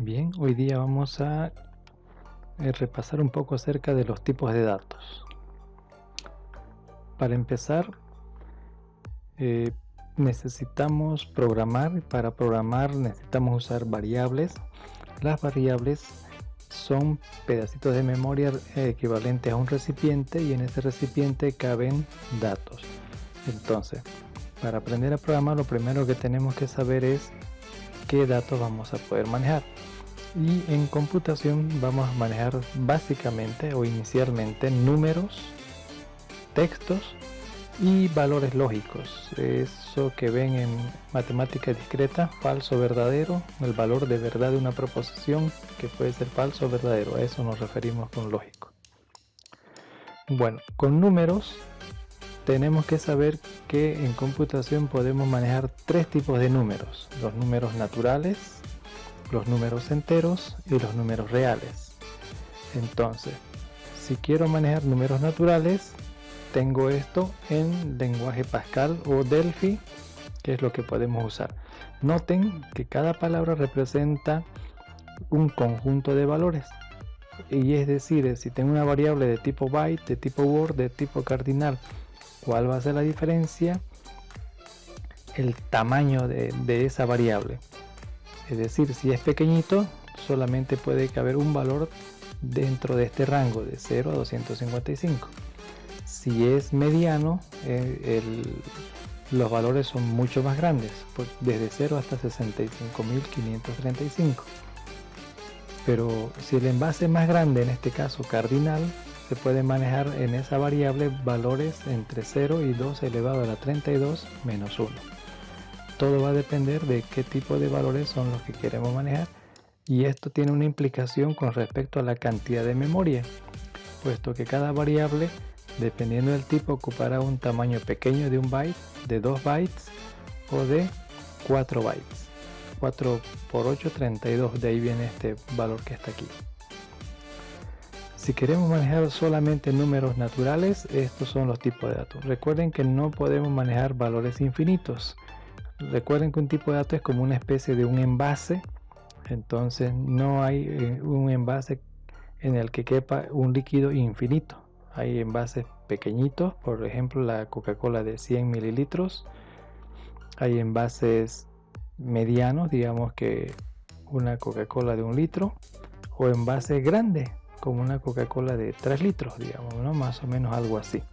Bien, hoy día vamos a repasar un poco acerca de los tipos de datos. Para empezar, eh, necesitamos programar. Para programar necesitamos usar variables. Las variables son pedacitos de memoria equivalentes a un recipiente, y en ese recipiente caben datos. Entonces, para aprender a programar, lo primero que tenemos que saber es qué datos vamos a poder manejar. Y en computación vamos a manejar básicamente o inicialmente números, textos y valores lógicos. Eso que ven en matemática discreta, falso, verdadero, el valor de verdad de una proposición que puede ser falso o verdadero. A eso nos referimos con lógico. Bueno, con números tenemos que saber que en computación podemos manejar tres tipos de números: los números naturales, los números enteros y los números reales. Entonces, si quiero manejar números naturales, tengo esto en lenguaje Pascal o Delphi, que es lo que podemos usar. Noten que cada palabra representa un conjunto de valores, y es decir, si tengo una variable de tipo byte, de tipo word, de tipo cardinal, ¿cuál va a ser la diferencia? El tamaño de esa variable. Es decir, si es pequeñito, solamente puede caber un valor dentro de este rango de 0 a 255. Si es mediano, los valores son mucho más grandes, pues desde 0 hasta 65.535. Pero si el envase es más grande, en este caso cardinal, se puede manejar en esa variable valores entre 0 y 2 elevado a la 32 menos 1. Todo va a depender de qué tipo de valores son los que queremos manejar, y esto tiene una implicación con respecto a la cantidad de memoria, puesto que cada variable, dependiendo del tipo, ocupará un tamaño pequeño de 1 byte, de 2 bytes o de 4 bytes. 4 por 8, 32, de ahí viene este valor que está aquí. Si queremos manejar solamente números naturales, estos son los tipos de datos. Recuerden que no podemos manejar valores infinitos. Recuerden que un tipo de dato es como una especie de un envase. Entonces no hay un envase en el que quepa un líquido infinito. Hay envases pequeñitos, por ejemplo la Coca-Cola de 100 mililitros. Hay envases medianos, digamos que una Coca-Cola de 1 litro, o envases grandes como una Coca-Cola de 3 litros, digamos, ¿no? Más o menos algo así.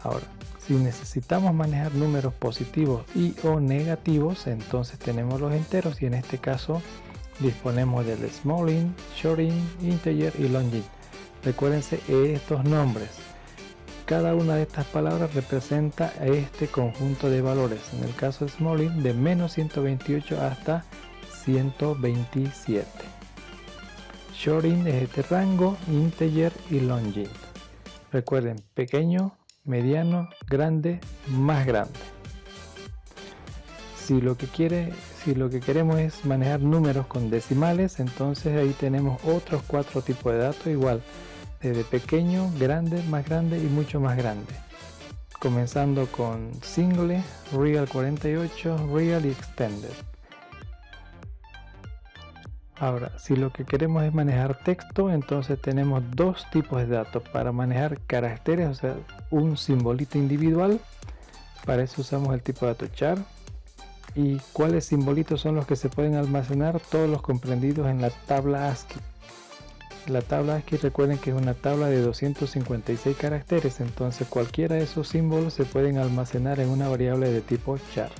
Ahora, si necesitamos manejar números positivos y o negativos, entonces tenemos los enteros, y en este caso disponemos del small int, short int, integer y long int. Recuérdense estos nombres. Cada una de estas palabras representa este conjunto de valores. En el caso de small int, de menos 128 hasta 127. Short int es este rango, integer y long int. Recuerden, pequeño, mediano, grande, más grande. Si lo que queremos es manejar números con decimales, entonces ahí tenemos otros 4 tipos de datos igual, desde pequeño, grande, más grande y mucho más grande. Comenzando con single, real 48, real y extended. Ahora, si lo que queremos es manejar texto, entonces tenemos dos tipos de datos. Para manejar caracteres, o sea, un simbolito individual, para eso usamos el tipo de dato char. ¿Y cuáles simbolitos son los que se pueden almacenar? Todos los comprendidos en la tabla ASCII. La tabla ASCII, recuerden que es una tabla de 256 caracteres, entonces cualquiera de esos símbolos se pueden almacenar en una variable de tipo char.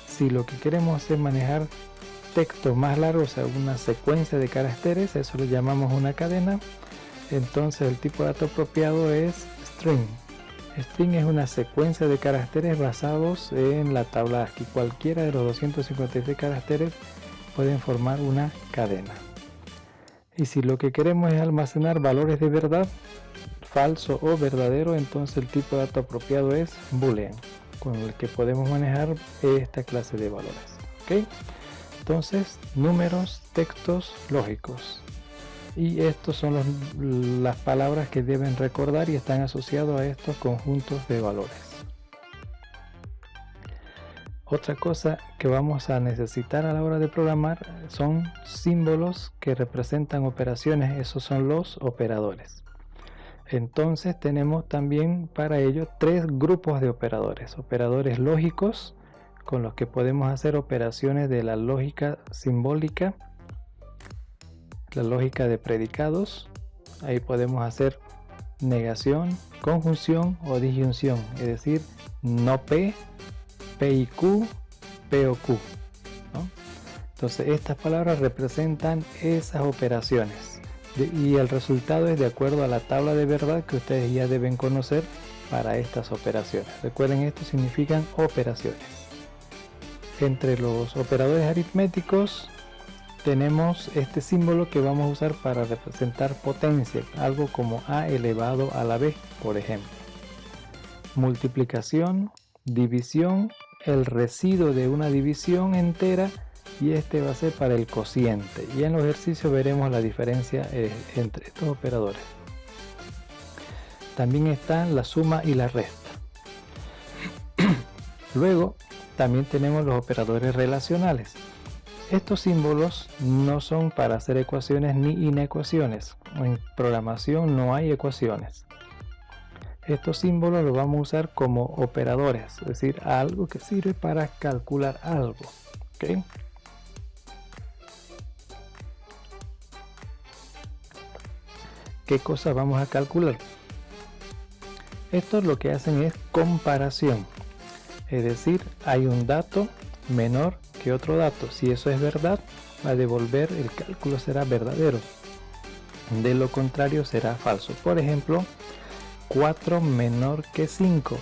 Si lo que queremos es manejar texto más largo, o sea, una secuencia de caracteres, eso lo llamamos una cadena, entonces el tipo de dato apropiado es string. String es una secuencia de caracteres basados en la tabla ASCII. Cualquiera de los 256 caracteres pueden formar una cadena. Y si lo que queremos es almacenar valores de verdad, falso o verdadero, entonces el tipo de dato apropiado es boolean, con el que podemos manejar esta clase de valores. ¿Okay? Entonces, números, textos, lógicos. Y estos son las palabras que deben recordar y están asociados a estos conjuntos de valores. Otra cosa que vamos a necesitar a la hora de programar son símbolos que representan operaciones. Esos son los operadores. Entonces tenemos también para ello 3 grupos de operadores. Operadores lógicos, con los que podemos hacer operaciones de la lógica simbólica, la lógica de predicados. Ahí podemos hacer negación, conjunción o disyunción, es decir, no P, P y Q, P o Q, ¿no? Entonces estas palabras representan esas operaciones y el resultado es de acuerdo a la tabla de verdad que ustedes ya deben conocer para estas operaciones. Recuerden, esto significan operaciones. Entre los operadores aritméticos tenemos este símbolo que vamos a usar para representar potencia, algo como a elevado a la b, por ejemplo. Multiplicación, división, el residuo de una división entera, y este va a ser para el cociente. Y en los ejercicios veremos la diferencia entre estos operadores. También están la suma y la resta. Luego también tenemos los operadores relacionales. Estos símbolos no son para hacer ecuaciones ni inecuaciones. En programación no hay ecuaciones. Estos símbolos los vamos a usar como operadores, es decir, algo que sirve para calcular algo. ¿Okay? ¿Qué cosas vamos a calcular? Estos lo que hacen es comparación. Es decir, hay un dato menor que otro dato. Si eso es verdad, va a devolver, el cálculo será verdadero. De lo contrario será falso. Por ejemplo, 4 menor que 5.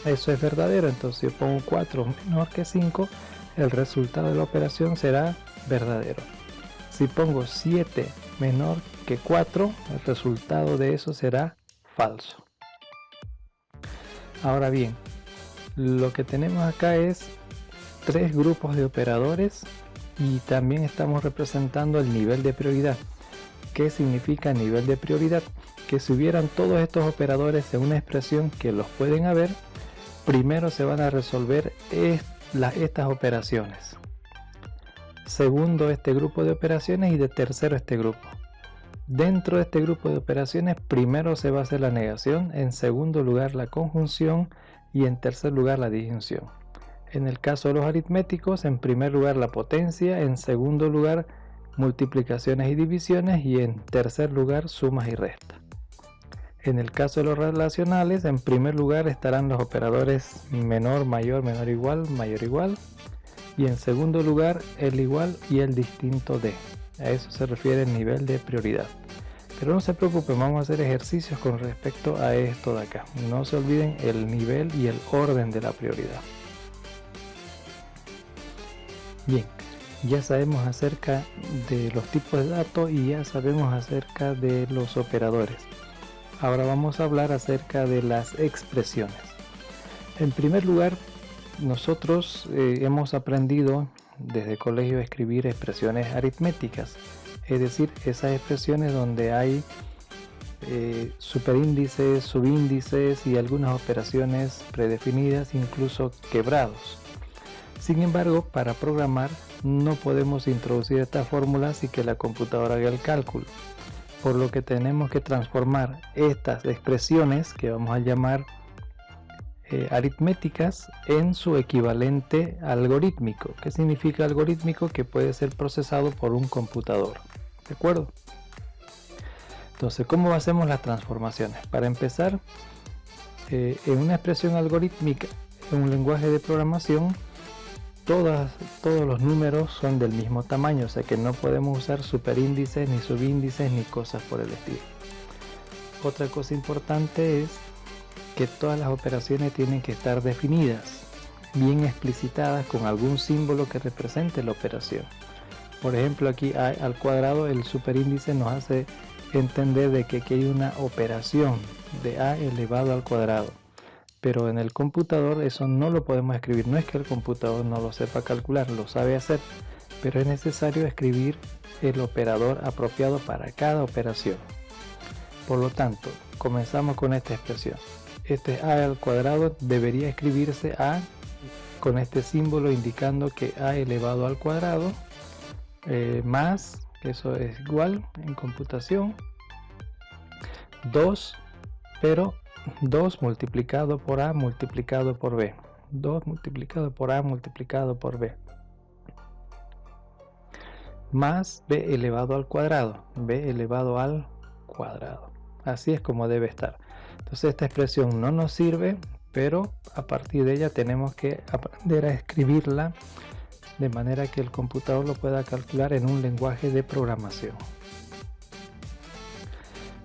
Eso es verdadero. Entonces si yo pongo 4 menor que 5, el resultado de la operación será verdadero. Si pongo 7 menor que 4, el resultado de eso será falso. Ahora bien, lo que tenemos acá es 3 grupos de operadores y también estamos representando el nivel de prioridad. ¿Qué significa nivel de prioridad? Que si hubieran todos estos operadores en una expresión, que los pueden haber, primero se van a resolver estas operaciones. Segundo, este grupo de operaciones, y de tercero este grupo. Dentro de este grupo de operaciones, primero se va a hacer la negación, en segundo lugar la conjunción y en tercer lugar la disyunción. En el caso de los aritméticos, en primer lugar la potencia, en segundo lugar multiplicaciones y divisiones y en tercer lugar sumas y restas. En el caso de los relacionales, en primer lugar estarán los operadores menor, mayor, menor, igual, mayor, igual, y en segundo lugar el igual y el distinto de. A eso se refiere el nivel de prioridad. Pero no se preocupen, vamos a hacer ejercicios con respecto a esto de acá. No se olviden el nivel y el orden de la prioridad. Bien, ya sabemos acerca de los tipos de datos y ya sabemos acerca de los operadores. Ahora vamos a hablar acerca de las expresiones. En primer lugar, nosotros hemos aprendido desde el colegio a escribir expresiones aritméticas, es decir, esas expresiones donde hay superíndices, subíndices y algunas operaciones predefinidas, incluso quebrados. Sin embargo, para programar no podemos introducir estas fórmulas y que la computadora haga el cálculo, por lo que tenemos que transformar estas expresiones, que vamos a llamar aritméticas, en su equivalente algorítmico. ¿Qué significa algorítmico? Que puede ser procesado por un computador. ¿De acuerdo? Entonces, ¿cómo hacemos las transformaciones? Para empezar, en una expresión algorítmica, en un lenguaje de programación, todos los números son del mismo tamaño, o sea que no podemos usar superíndices, ni subíndices, ni cosas por el estilo. Otra cosa importante es que todas las operaciones tienen que estar definidas, bien explicitadas con algún símbolo que represente la operación. Por ejemplo, aquí a al cuadrado, el superíndice nos hace entender de que aquí hay una operación de a elevado al cuadrado. Pero en el computador eso no lo podemos escribir. No es que el computador no lo sepa calcular, lo sabe hacer, pero es necesario escribir el operador apropiado para cada operación. Por lo tanto, comenzamos con esta expresión. Este a al cuadrado debería escribirse a con este símbolo indicando que a elevado al cuadrado más, eso es igual en computación, 2, pero 2 multiplicado por a multiplicado por b. 2 multiplicado por a multiplicado por b. Más b elevado al cuadrado. B elevado al cuadrado. Así es como debe estar. Entonces esta expresión no nos sirve, pero a partir de ella tenemos que aprender a escribirla de manera que el computador lo pueda calcular en un lenguaje de programación.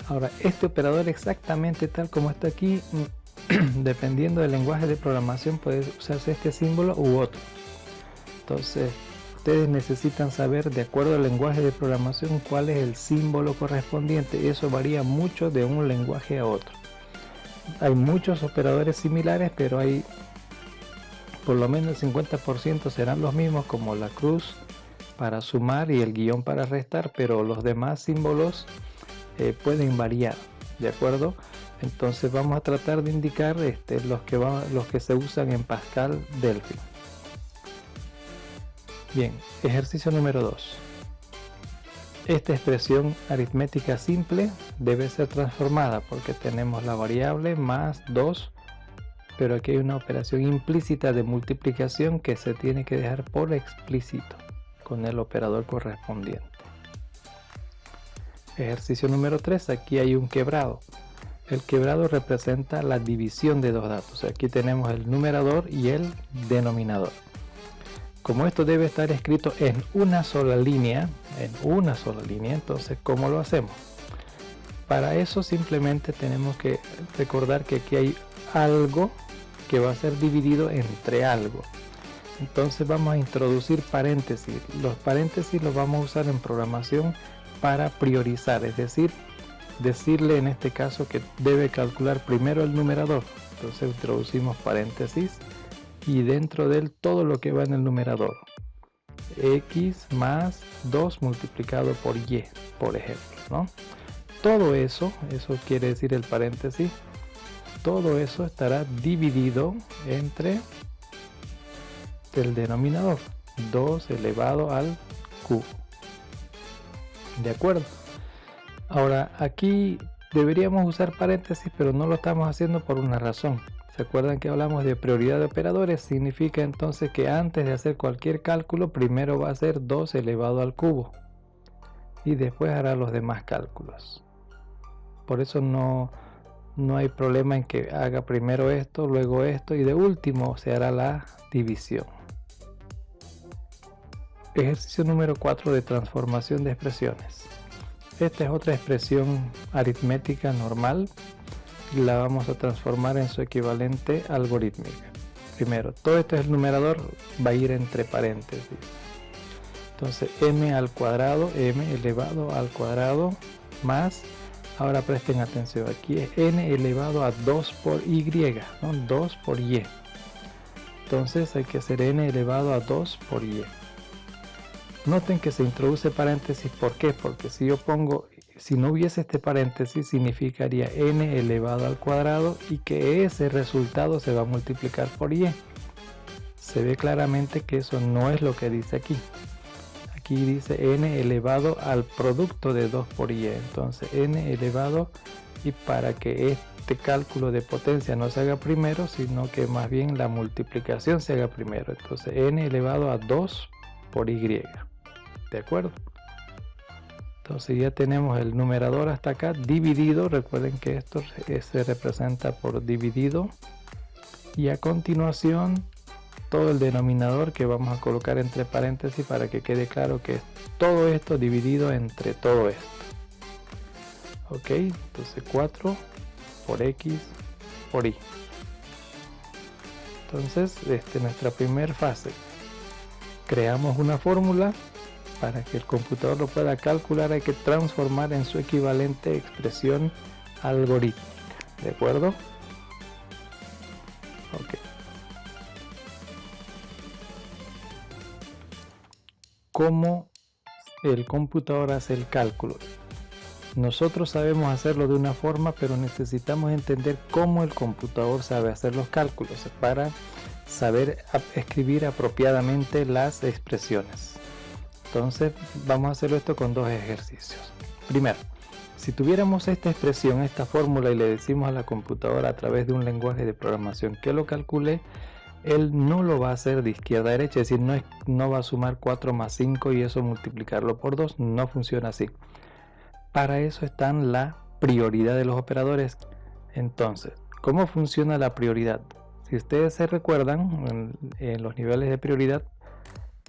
Ahora, este operador exactamente tal como está aquí, dependiendo del lenguaje de programación puede usarse este símbolo u otro. Entonces, ustedes necesitan saber, de acuerdo al lenguaje de programación, cuál es el símbolo correspondiente. Eso varía mucho de un lenguaje a otro. Hay muchos operadores similares, pero hay por lo menos el 50% serán los mismos, como la cruz para sumar y el guión para restar, pero los demás símbolos pueden variar, ¿de acuerdo? Entonces vamos a tratar de indicar los que se usan en Pascal Delphi. Bien, ejercicio número 2. Esta expresión aritmética simple debe ser transformada porque tenemos la variable más 2, pero aquí hay una operación implícita de multiplicación que se tiene que dejar por explícito con el operador correspondiente. Ejercicio número 3, aquí hay un quebrado. El quebrado representa la división de dos datos. Aquí tenemos el numerador y el denominador. Como esto debe estar escrito en una sola línea, entonces ¿cómo lo hacemos? Para eso simplemente tenemos que recordar que aquí hay algo que va a ser dividido entre algo. Entonces vamos a introducir paréntesis. Los paréntesis los vamos a usar en programación para priorizar, es decir, decirle en este caso que debe calcular primero el numerador. Entonces introducimos paréntesis y dentro de él todo lo que va en el numerador. X más 2 multiplicado por Y, por ejemplo, ¿no? Todo eso quiere decir el paréntesis, todo eso estará dividido entre el denominador, 2 elevado al cubo. ¿De acuerdo? Ahora, aquí deberíamos usar paréntesis, pero no lo estamos haciendo por una razón. ¿Se acuerdan que hablamos de prioridad de operadores? Significa entonces que antes de hacer cualquier cálculo, primero va a ser 2 elevado al cubo. Y después hará los demás cálculos. Por eso no hay problema en que haga primero esto, luego esto y de último se hará la división. Ejercicio número 4 de transformación de expresiones. Esta es otra expresión aritmética normal. La vamos a transformar en su equivalente algorítmica. Primero, todo esto es el numerador, va a ir entre paréntesis. Entonces m al cuadrado, m elevado al cuadrado, más, ahora presten atención, aquí es n elevado a 2 por y, ¿no? 2 por y. Entonces hay que hacer n elevado a 2 por y. Noten que se introduce paréntesis, ¿por qué? Porque si yo pongo, si no hubiese este paréntesis, significaría n elevado al cuadrado y que ese resultado se va a multiplicar por y. Se ve claramente que eso no es lo que dice aquí. Aquí dice n elevado al producto de 2 por y. Entonces n elevado, y para que este cálculo de potencia no se haga primero, sino que más bien la multiplicación se haga primero. Entonces n elevado a 2 por y. ¿De acuerdo? Entonces ya tenemos el numerador hasta acá dividido. Recuerden que esto se representa por dividido. Y a continuación todo el denominador que vamos a colocar entre paréntesis para que quede claro que es todo esto dividido entre todo esto. Ok, entonces 4 por X por Y. Entonces nuestra primera fase. Creamos una fórmula. Para que el computador lo pueda calcular hay que transformar en su equivalente expresión algorítmica. ¿De acuerdo? Ok. ¿Cómo el computador hace el cálculo? Nosotros sabemos hacerlo de una forma, pero necesitamos entender cómo el computador sabe hacer los cálculos para saber escribir apropiadamente las expresiones. Entonces vamos a hacer esto con dos ejercicios. Primero, si tuviéramos esta expresión, esta fórmula, y le decimos a la computadora a través de un lenguaje de programación que lo calcule, él no lo va a hacer de izquierda a derecha, es decir, no va a sumar 4 más 5 y eso multiplicarlo por 2, no funciona así. Para eso está la prioridad de los operadores. Entonces, ¿cómo funciona la prioridad? Si ustedes se recuerdan, en los niveles de prioridad,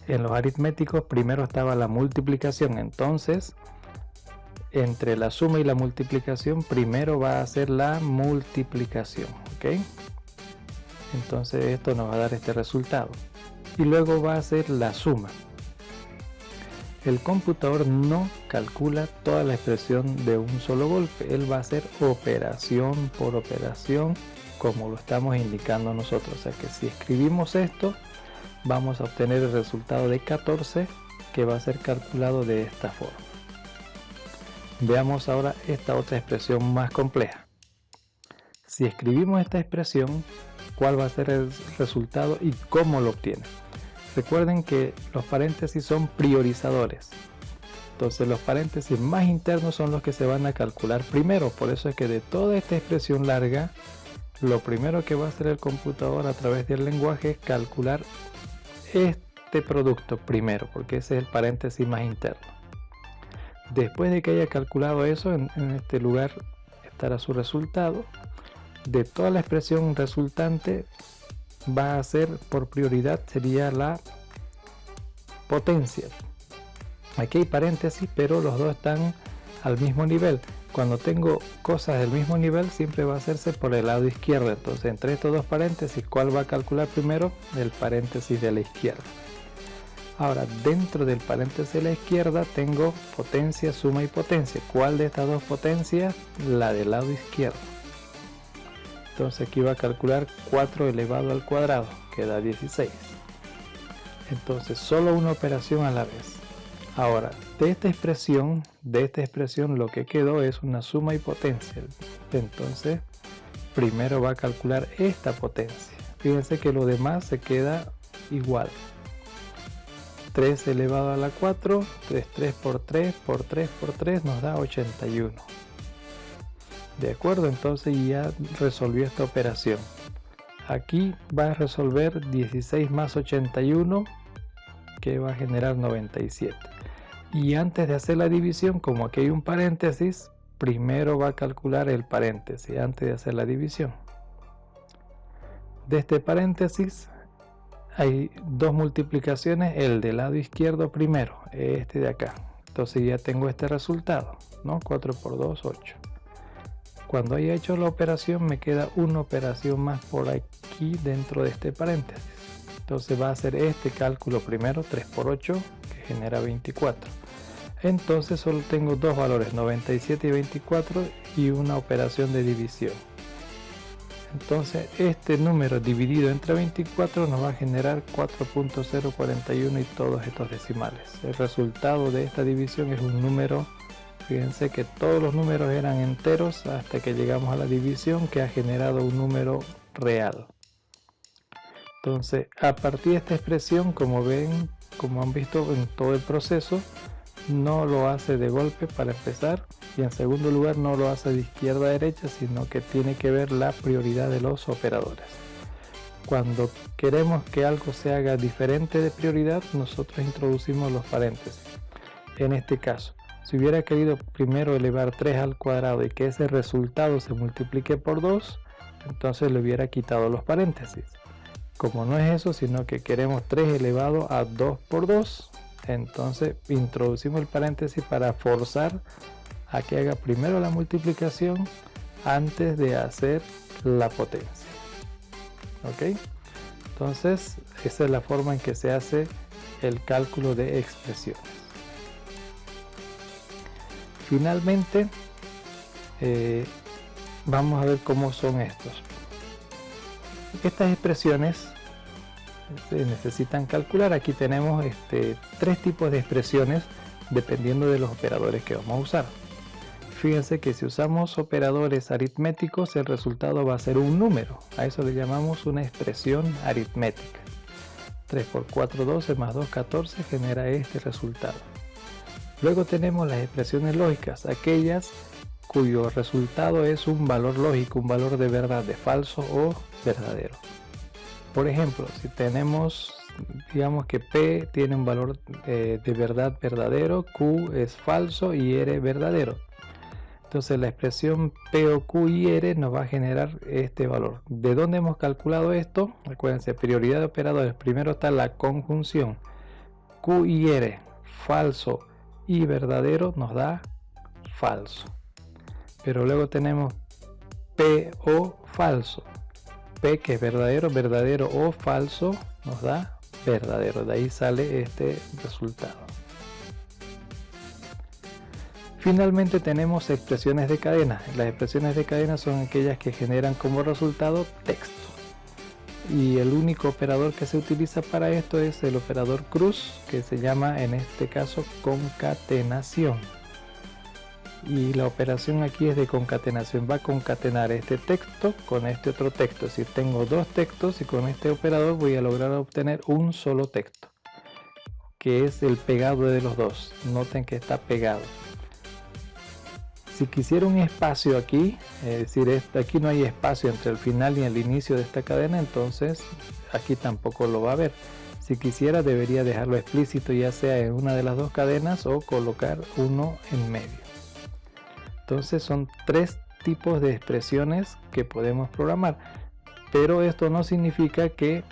en los aritméticos, primero estaba la multiplicación. Entonces, entre la suma y la multiplicación, primero va a ser la multiplicación, ¿ok? Entonces esto nos va a dar este resultado. Y luego va a ser la suma. El computador no calcula toda la expresión de un solo golpe. Él va a hacer operación por operación, como lo estamos indicando nosotros. O sea que si escribimos esto, vamos a obtener el resultado de 14, que va a ser calculado de esta forma. Veamos ahora esta otra expresión más compleja. Si escribimos esta expresión, ¿cuál va a ser el resultado y cómo lo obtiene? Recuerden que los paréntesis son priorizadores. Entonces los paréntesis más internos son los que se van a calcular primero. Por eso es que de toda esta expresión larga, lo primero que va a hacer el computador a través del lenguaje es calcular este producto primero, porque ese es el paréntesis más interno. Después de que haya calculado eso, en este lugar estará su resultado. De toda la expresión resultante, va a ser por prioridad, sería la potencia. Aquí hay paréntesis, pero los dos están al mismo nivel. Cuando tengo cosas del mismo nivel, siempre va a hacerse por el lado izquierdo. Entonces, entre estos dos paréntesis, ¿cuál va a calcular primero? El paréntesis de la izquierda. Ahora, dentro del paréntesis de la izquierda tengo potencia, suma y potencia. ¿Cuál de estas dos potencias? La del lado izquierdo. Entonces aquí va a calcular 4 elevado al cuadrado, que da 16. Entonces solo una operación a la vez. Ahora, de esta expresión lo que quedó es una suma y potencia. Entonces primero va a calcular esta potencia. Fíjense que lo demás se queda igual. 3 elevado a la 4, 3 por 3 por 3 por 3 nos da 81. De acuerdo, entonces ya resolvió esta operación. Aquí va a resolver 16 más 81, que va a generar 97. Y antes de hacer la división, como aquí hay un paréntesis, primero va a calcular el paréntesis antes de hacer la división. De este paréntesis hay dos multiplicaciones, el del lado izquierdo primero, este de acá. Entonces ya tengo este resultado, ¿no? 4 por 2, 8. Cuando haya hecho la operación, me queda una operación más por aquí dentro de este paréntesis. Entonces va a hacer este cálculo primero, 3 por 8, que genera 24. Entonces solo tengo dos valores, 97 y 24, y una operación de división. Entonces este número dividido entre 24 nos va a generar 4.041 y todos estos decimales. El resultado de esta división es un número. Fíjense que todos los números eran enteros hasta que llegamos a la división, que ha generado un número real. Entonces, a partir de esta expresión, como ven, como han visto en todo el proceso, no lo hace de golpe para empezar, y en segundo lugar no lo hace de izquierda a derecha, sino que tiene que ver la prioridad de los operadores. Cuando queremos que algo se haga diferente de prioridad, nosotros introducimos los paréntesis. En este caso, si hubiera querido primero elevar 3 al cuadrado y que ese resultado se multiplique por 2, entonces le hubiera quitado los paréntesis. Como no es eso, sino que queremos 3 elevado a 2 por 2, entonces introducimos el paréntesis para forzar a que haga primero la multiplicación antes de hacer la potencia. ¿Ok? Entonces, esa es la forma en que se hace el cálculo de expresiones. Finalmente, vamos a ver cómo son estos. Estas expresiones se necesitan calcular. Aquí tenemos tres tipos de expresiones dependiendo de los operadores que vamos a usar. Fíjense que si usamos operadores aritméticos, el resultado va a ser un número. A eso le llamamos una expresión aritmética. 3 por 4, 12, más 2, 14 genera este resultado. Luego tenemos las expresiones lógicas, aquellas cuyo resultado es un valor lógico, un valor de verdad, de falso o verdadero. Por ejemplo, si tenemos, digamos que P tiene un valor de verdad verdadero, Q es falso y R verdadero. Entonces la expresión P o Q y R nos va a generar este valor. ¿De dónde hemos calculado esto? Acuérdense, prioridad de operadores. Primero está la conjunción. Q y R, falso y verdadero, nos da falso. Pero luego tenemos P o falso. P que es verdadero, verdadero o falso, nos da verdadero. De ahí sale este resultado. Finalmente tenemos expresiones de cadena. Las expresiones de cadena son aquellas que generan como resultado texto. Y el único operador que se utiliza para esto es el operador cruz, que se llama en este caso concatenación. Y la operación aquí es de concatenación. Va a concatenar este texto con este otro texto. Si tengo dos textos y con este operador voy a lograr obtener un solo texto, que es el pegado de los dos. Noten que está pegado. Si quisiera un espacio aquí, es decir, aquí no hay espacio entre el final y el inicio de esta cadena, entonces aquí tampoco lo va a haber. Si quisiera, debería dejarlo explícito, ya sea en una de las dos cadenas o colocar uno en medio. Entonces son tres tipos de expresiones que podemos programar, pero esto no significa que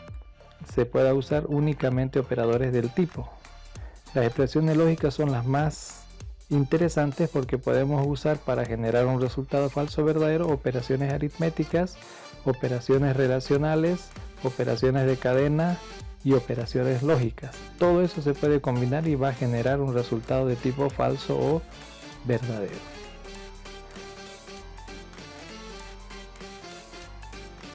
se pueda usar únicamente operadores del tipo. Las expresiones lógicas son las más interesantes porque podemos usar para generar un resultado falso o verdadero operaciones aritméticas, operaciones relacionales, operaciones de cadena y operaciones lógicas. Todo eso se puede combinar y va a generar un resultado de tipo falso o verdadero.